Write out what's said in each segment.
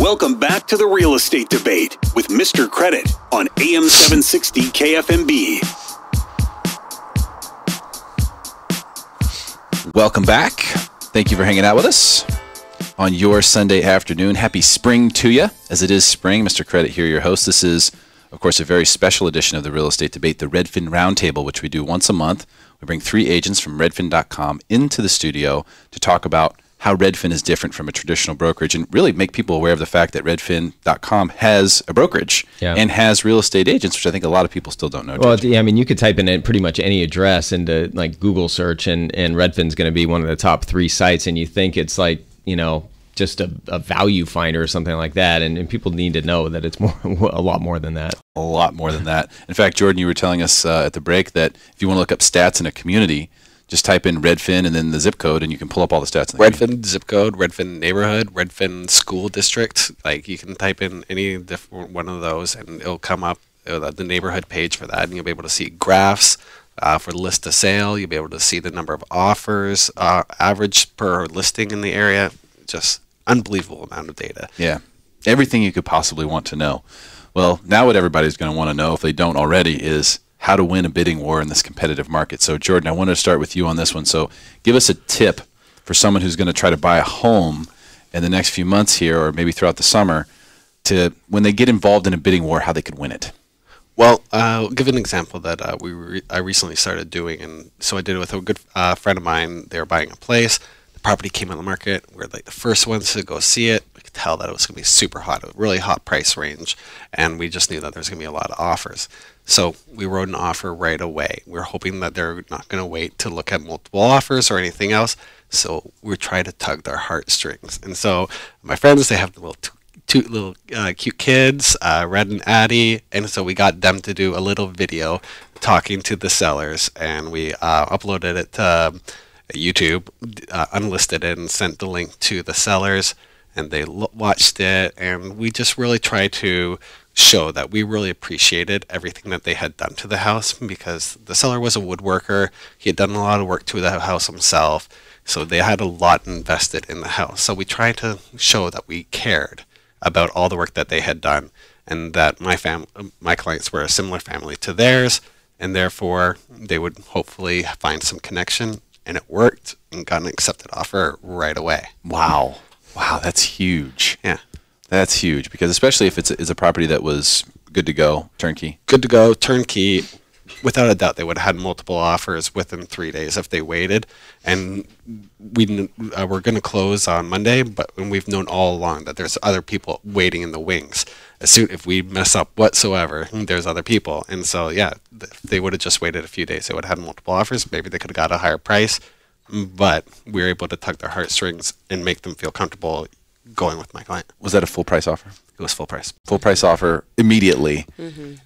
Welcome back to the Real Estate Debate with Mr. Credit on AM 760 KFMB. Welcome back. Thank you for hanging out with us on your Sunday afternoon. Happy spring to you, as it is spring. Mr. Credit here, your host. This is, of course, a very special edition of the Real Estate Debate, the Redfin Roundtable, which we do once a month. We bring 3 agents from Redfin.com into the studio to talk about how Redfin is different from a traditional brokerage and really make people aware of the fact that Redfin.com has a brokerage and has real estate agents, which I think a lot of people still don't know. Well, yeah, I mean, you could type in pretty much any address into like Google search and Redfin's going to be one of the top 3 sites, and you think it's like, you know, just a value finder or something like that. And people need to know that it's a lot more than that. A lot more than that. In fact, Jordan, you were telling us at the break that if you want to look up stats in a community, just type in Redfin and then the zip code, and you can pull up all the stats. Redfin zip code, Redfin neighborhood, Redfin school district. Like, you can type in any different one of those, and it'll come up the neighborhood page for that, and you'll be able to see graphs for the list of sale. You'll be able to see the number of offers, average per listing in the area. Just unbelievable amount of data. Yeah, everything you could possibly want to know. Well, now what everybody's going to want to know, if they don't already, is how to win a bidding war in this competitive market. So, Jordan, I wanted to start with you on this one. So give us a tip for someone who's going to try to buy a home in the next few months here, or maybe throughout the summer, to when they get involved in a bidding war, how they could win it. Well, I'll give an example that I recently started doing. And so I did it with a good friend of mine. They were buying a place. The property came on the market. We were like the first ones to go see it. We could tell that it was going to be super hot, a really hot price range. And we just knew that there's going to be a lot of offers. So we wrote an offer right away. We were hoping that they're not going to wait to look at multiple offers or anything else. So we tried to tug their heartstrings. And so my friends, they have the little cute kids, Red and Addie. And so we got them to do a little video talking to the sellers. And we uploaded it to YouTube, unlisted it, and sent the link to the sellers. And they watched it. And we just really tried to show that we really appreciated everything that they had done to the house, because the seller was a woodworker. He had done a lot of work to the house himself, so they had a lot invested in the house. So we tried to show that we cared about all the work that they had done, and that my clients were a similar family to theirs, and therefore they would hopefully find some connection. And it worked, and got an accepted offer right away. Wow, that's huge. Yeah. That's huge, because especially if it's a property that was good to go, turnkey. Good to go, turnkey. Without a doubt, they would have had multiple offers within 3 days if they waited. And we're going to close on Monday, but we've known all along that there's other people waiting in the wings. If we mess up whatsoever, there's other people. And so, yeah, if they would have just waited a few days, they would have had multiple offers. Maybe they could have got a higher price, but we were able to tug their heartstrings and make them feel comfortable going with my client. Was that a full price offer? It was full price. Full price offer immediately,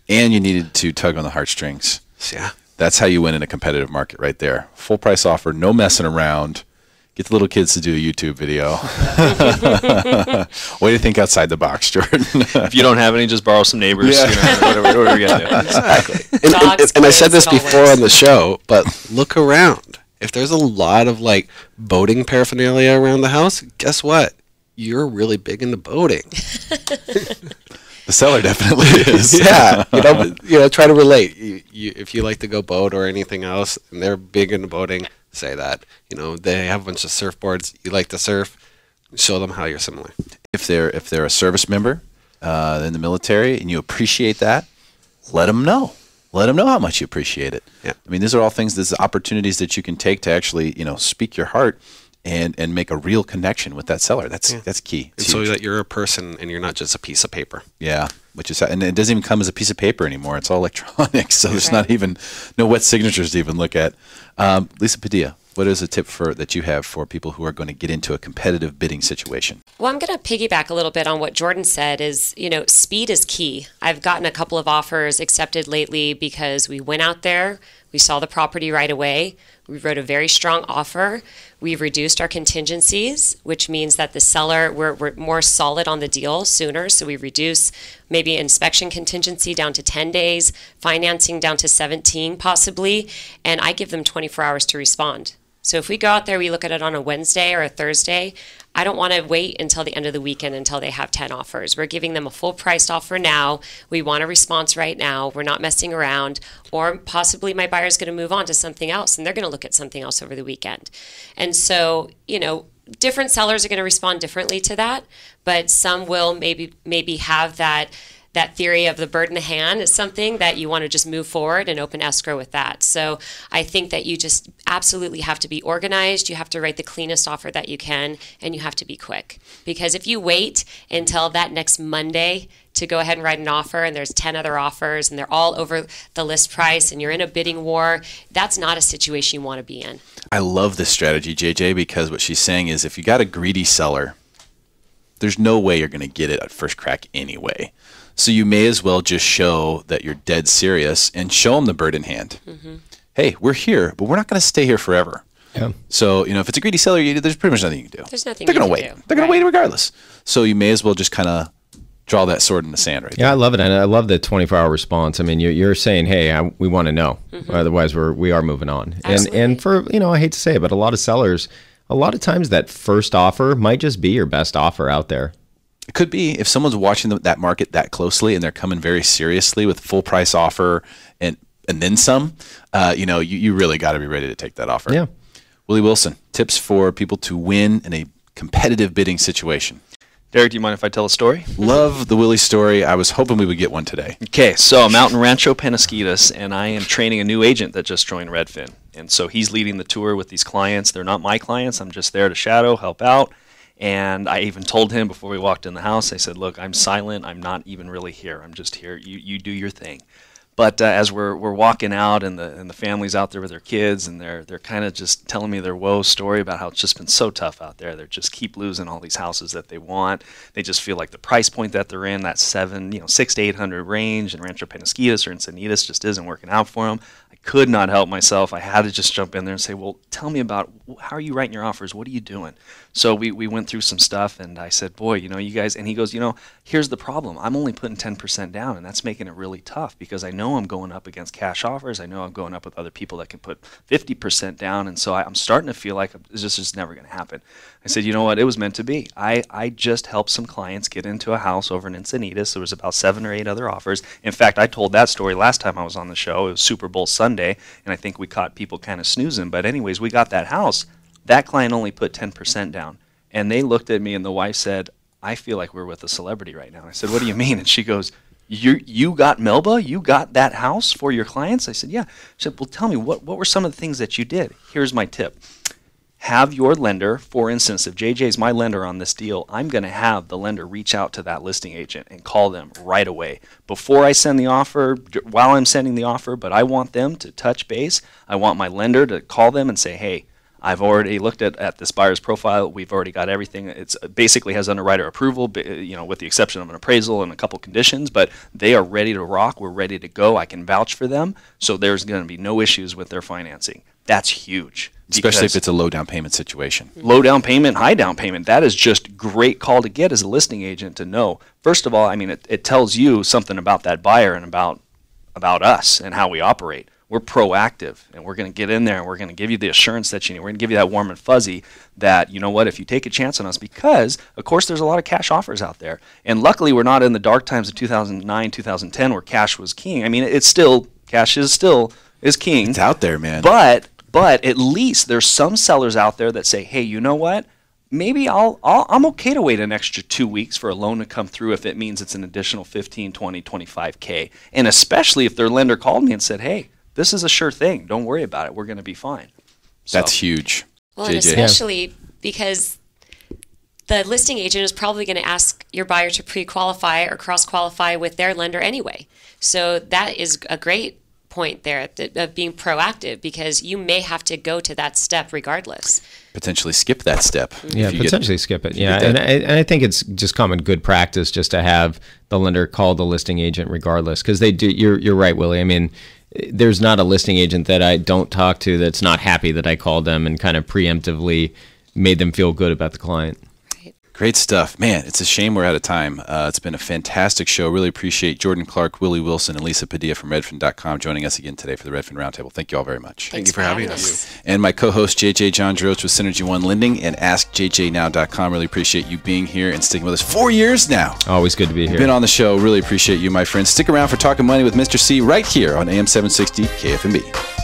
and you needed to tug on the heartstrings. Yeah. That's how you win in a competitive market right there. Full price offer, no messing around. Get the little kids to do a YouTube video. What do you think outside the box, Jordan? If you don't have any, just borrow some neighbors. Yeah. You know, whatever you got to do. Exactly. And I said this before on the show, but look around. If there's a lot of like boating paraphernalia around the house, guess what? You're really big into boating. The seller definitely is. Yeah, try to relate. If you like to go boat or anything else, and they're big into boating, say that. They have a bunch of surfboards. You like to surf. Show them how you're similar. If they're a service member in the military and you appreciate that, let them know. Let them know how much you appreciate it. Yeah. I mean, these are all things. These are opportunities that you can take to actually, speak your heart. And make a real connection with that seller. That's key. It's so that you're a person and you're not just a piece of paper. Yeah, and it doesn't even come as a piece of paper anymore. It's all electronic, so there's not even no wet signatures to even look at. Lisa Padilla, what is a tip that you have for people who are going to get into a competitive bidding situation? Well, I'm going to piggyback a little bit on what Jordan said is, speed is key. I've gotten a couple of offers accepted lately because we went out there, we saw the property right away, we wrote a very strong offer, we've reduced our contingencies, which means that the seller, we're more solid on the deal sooner, so we reduce maybe inspection contingency down to 10 days, financing down to 17 possibly, and I give them 24 hours to respond. So if we go out there, we look at it on a Wednesday or a Thursday, I don't want to wait until the end of the weekend until they have 10 offers. We're giving them a full priced offer now. We want a response right now. We're not messing around. Or possibly my buyer's going to move on to something else, and they're going to look at something else over the weekend. And so, different sellers are going to respond differently to that, but some will maybe have that theory of the bird in the hand is something that you want to just move forward and open escrow with that. So I think that you just absolutely have to be organized. You have to write the cleanest offer that you can, and you have to be quick. Because if you wait until that next Monday to go ahead and write an offer and there's 10 other offers and they're all over the list price and you're in a bidding war, that's not a situation you want to be in. I love this strategy, JJ, because what she's saying is if you got a greedy seller, there's no way you're going to get it at first crack anyway. So you may as well just show that you're dead serious and show them the bird in hand. Mm-hmm. Hey, we're here, but we're not going to stay here forever. Yeah. So, if it's a greedy seller, there's pretty much nothing you can do. There's nothing They're you going to can wait. do. They're going to wait regardless. So you may as well just kind of draw that sword in the sand right there. Yeah, I love it. And I love the 24-hour response. I mean, you're saying, hey, we want to know. Mm-hmm. Otherwise, we are moving on. Absolutely. And for, I hate to say it, but a lot of sellers, a lot of times that first offer might just be your best offer out there. It could be if someone's watching that market that closely and they're coming very seriously with full price offer and then some, you really got to be ready to take that offer. Yeah. Willie Wilson, tips for people to win in a competitive bidding situation. Derrick, do you mind if I tell a story? Love the Willie story. I was hoping we would get one today. Okay, so I'm out in Rancho Penasquitos, and I am training a new agent that just joined Redfin. And so he's leading the tour with these clients. They're not my clients. I'm just there to shadow, help out. And I even told him before we walked in the house, I said, look, I'm silent. I'm not even really here. I'm just here. You do your thing. But as we're walking out and the family's out there with their kids and they're kind of just telling me their woe story about how it's just been so tough out there. They just keep losing all these houses that they want. They just feel like the price point that they're in, that 600 to 800 range in Rancho Penasquitos or Encinitas just isn't working out for them. I could not help myself. I had to just jump in there and say, well, tell me about how are you writing your offers? What are you doing? So we went through some stuff and I said, boy, you guys, and he goes, here's the problem. I'm only putting 10% down and that's making it really tough because I know I'm going up against cash offers. I know I'm going up with other people that can put 50% down. And so I'm starting to feel like this is just never going to happen. I said, you know what? It was meant to be. I just helped some clients get into a house over in Encinitas. There was about 7 or 8 other offers. In fact, I told that story last time I was on the show. It was Super Bowl Sunday, and I think we caught people kind of snoozing. But anyways, we got that house. That client only put 10% down. And they looked at me, and the wife said, I feel like we're with a celebrity right now. And I said, what do you mean? And she goes, you got Melba? You got that house for your clients? I said, yeah. She said, well, tell me, what were some of the things that you did? Here's my tip. Have your lender, for instance, if JJ's my lender on this deal, I'm going to have the lender reach out to that listing agent and call them right away. Before I send the offer, while I'm sending the offer, but I want them to touch base. I want my lender to call them and say, hey, I've already looked at this buyer's profile. We've already got everything. It's basically has underwriter approval, with the exception of an appraisal and a couple conditions, but they are ready to rock. We're ready to go. I can vouch for them. So there's going to be no issues with their financing. That's huge. Especially if it's a low down payment situation. Low down payment, high down payment. That is just great call to get as a listing agent to know. First of all, I mean, it tells you something about that buyer and about us and how we operate. We're proactive, and we're going to get in there, and we're going to give you the assurance that you need. We're going to give you that warm and fuzzy that, you know what, if you take a chance on us, because, of course, there's a lot of cash offers out there. And luckily, we're not in the dark times of 2009, 2010 where cash was king. I mean, cash is king. It's out there, man. But at least there's some sellers out there that say, hey, you know what? Maybe I'm okay to wait an extra 2 weeks for a loan to come through if it means it's an additional 15, 20, 25K. And especially if their lender called me and said, hey, this is a sure thing. Don't worry about it. We're going to be fine. That's huge. Well, and especially because the listing agent is probably going to ask your buyer to pre-qualify or cross-qualify with their lender anyway. So that is a great point there of being proactive, because you may have to go to that step regardless. Potentially skip that step. Yeah, potentially skip it. Yeah, and I think it's just common good practice just to have the lender call the listing agent regardless, because they do. You're right, Willie. I mean, there's not a listing agent that I don't talk to that's not happy that I called them and kind of preemptively made them feel good about the client. Great stuff. Man, it's a shame we're out of time. It's been a fantastic show. Really appreciate Jordan Clarke, Willie Wilson, and Lisa Padilla from Redfin.com joining us again today for the Redfin Roundtable. Thank you all very much. Thank you for having us. And my co-host, JJ John Jerotz with Synergy One Lending and AskJJNow.com. Really appreciate you being here and sticking with us 4 years now. Always good to be here. Been on the show. Really appreciate you, my friends. Stick around for Talking Money with Mr. C right here on AM 760 KFMB.